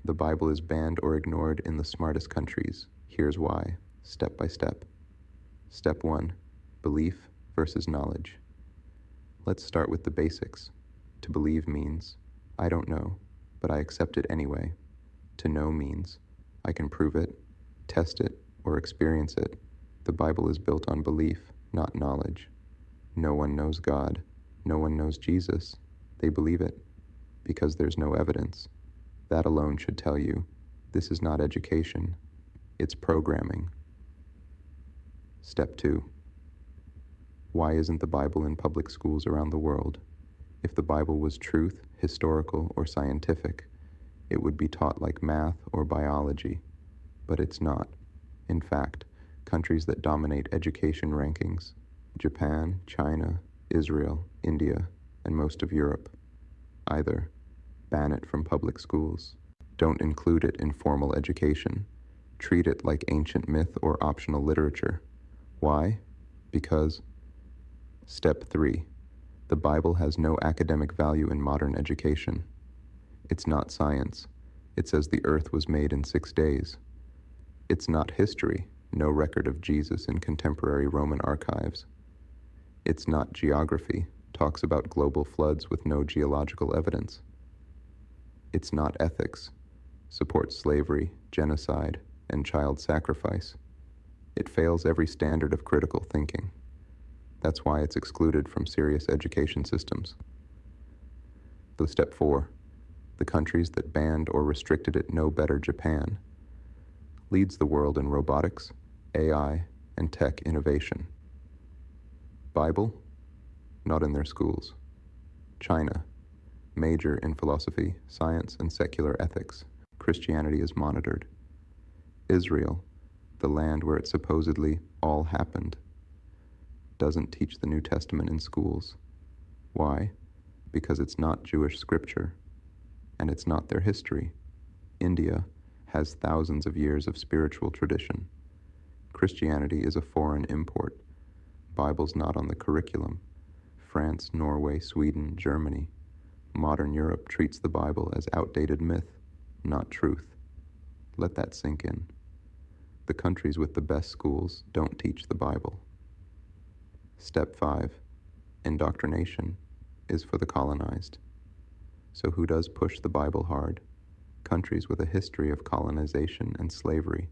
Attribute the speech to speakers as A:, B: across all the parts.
A: The Bible is banned or ignored in the smartest countries. Here's why, step by step. Step 1. Belief versus knowledge. Let's start with the basics. To believe means, I don't know, but I accept it anyway. To know means, I can prove it, test it, or experience it. The Bible is built on belief, not knowledge. No one knows God. No one knows Jesus. They believe it because there's no evidence. That alone should tell you, this is not education, it's programming. Step 2. Why isn't the Bible in public schools around the world? If the Bible was truth, historical, or scientific, it would be taught like math or biology, but it's not. In fact, countries that dominate education rankings, Japan, China, Israel, India, and most of Europe, either ban it from public schools, don't include it in formal education, treat it like ancient myth or optional literature. Why? Because Step 3. The Bible has no academic value in modern education. It's not science. It says the earth was made in 6 days. It's not history. No record of Jesus in contemporary Roman archives. It's not geography. Talks about global floods with no geological evidence. It's not ethics. Supports slavery, genocide, and child sacrifice. It fails every standard of critical thinking. That's why it's excluded from serious education systems. So step 4. The countries that banned or restricted it know better. Japan leads the world in robotics, AI, and tech innovation. Bible? Not in their schools. China, major in philosophy, science, and secular ethics. Christianity is monitored. Israel, the land where it supposedly all happened, doesn't teach the New Testament in schools. Why? Because it's not Jewish scripture, and it's not their history. India has thousands of years of spiritual tradition. Christianity is a foreign import. Bible's not on the curriculum. France, Norway, Sweden, Germany. Modern Europe treats the Bible as outdated myth, not truth. Let that sink in. The countries with the best schools don't teach the Bible. Step 5. Indoctrination is for the colonized. So who does push the Bible hard? Countries with a history of colonization and slavery,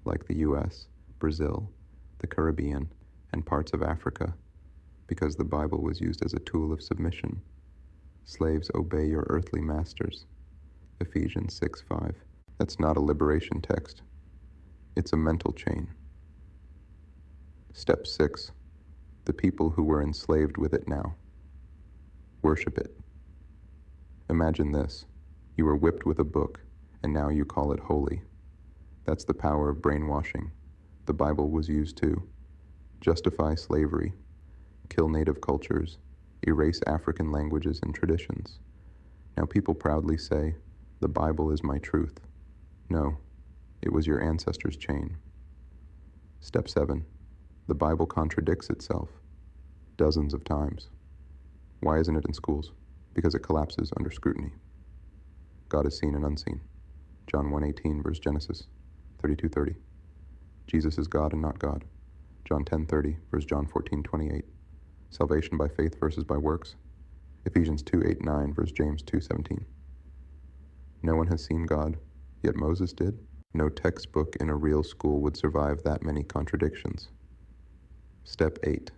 A: like the US, Brazil, the Caribbean, and parts of Africa, because the Bible was used as a tool of submission. Slaves, obey your earthly masters. Ephesians 6:5. That's not a liberation text. It's a mental chain. Step 6. The people who were enslaved with it now. Worship it. Imagine this. You were whipped with a book, and now you call it holy. That's the power of brainwashing. The Bible was used to justify slavery, kill native cultures, erase African languages and traditions. Now people proudly say, the Bible is my truth. No, it was your ancestors' chain. Step 7. The Bible contradicts itself dozens of times. Why isn't it in schools? Because it collapses under scrutiny. God is seen and unseen. John 1:18 versus Genesis 32:30. Jesus is God and not God. John 10:30 versus John 14:28. Salvation by faith versus by works. Ephesians 2:8-9 versus James 2:17. No one has seen God, yet Moses did. No textbook in a real school would survive that many contradictions. Step 8.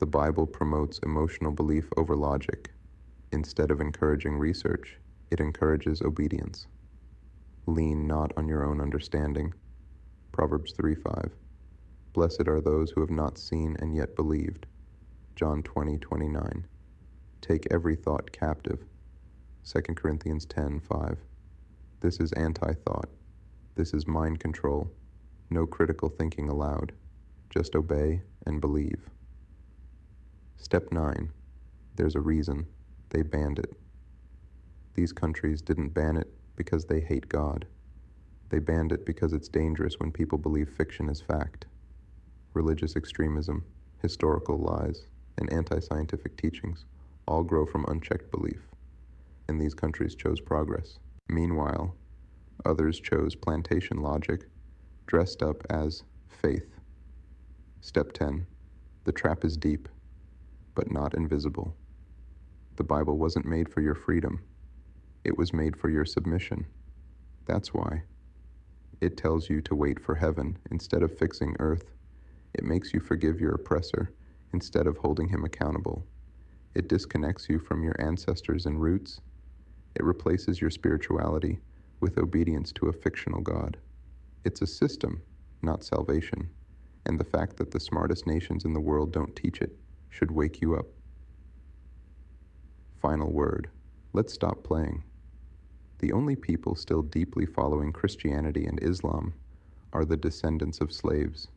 A: The Bible promotes emotional belief over logic. Instead of encouraging research, it encourages obedience. Lean not on your own understanding. Proverbs 3:5. Blessed are those who have not seen and yet believed. John 20:29. Take every thought captive. 2 Corinthians 10:5. This is anti-thought. This is mind control. No critical thinking allowed. Just obey and believe. Step 9. There's a reason. They banned it. These countries didn't ban it because they hate God. They banned it because it's dangerous when people believe fiction is fact. Religious extremism, historical lies, and anti-scientific teachings all grow from unchecked belief, and these countries chose progress. Meanwhile, Others chose plantation logic, dressed up as faith. Step 10. The trap is deep, but not invisible. The Bible wasn't made for your freedom. It was made for your submission. That's why. It tells you to wait for heaven instead of fixing earth. It makes you forgive your oppressor instead of holding him accountable. It disconnects you from your ancestors and roots. It replaces your spirituality with obedience to a fictional God. It's a system, not salvation. And the fact that the smartest nations in the world don't teach it should wake you up. Final word. Let's stop playing. The only people still deeply following Christianity and Islam are the descendants of slaves.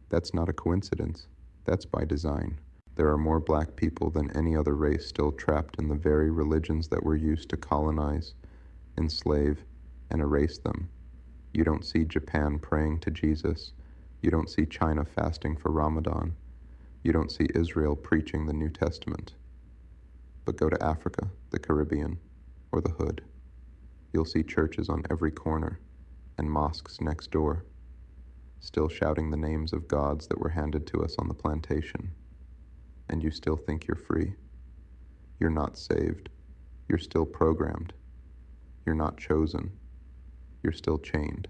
A: That's not a coincidence. That's by design. There are more black people than any other race still trapped in the very religions that were used to colonize, enslave, and erase them. You don't see Japan praying to Jesus. You don't see China fasting for Ramadan. You don't see Israel preaching the New Testament. But go to Africa, the Caribbean, or the Hood. You'll see churches on every corner and mosques next door, still shouting the names of gods that were handed to us on the plantation. And you still think you're free. You're not saved. You're still programmed. You're not chosen. You're still chained.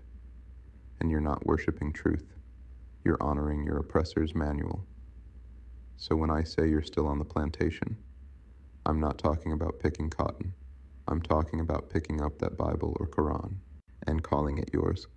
A: And you're not worshiping truth. You're honoring your oppressor's manual. So when I say you're still on the plantation, I'm not talking about picking cotton. I'm talking about picking up that Bible or Quran and calling it yours.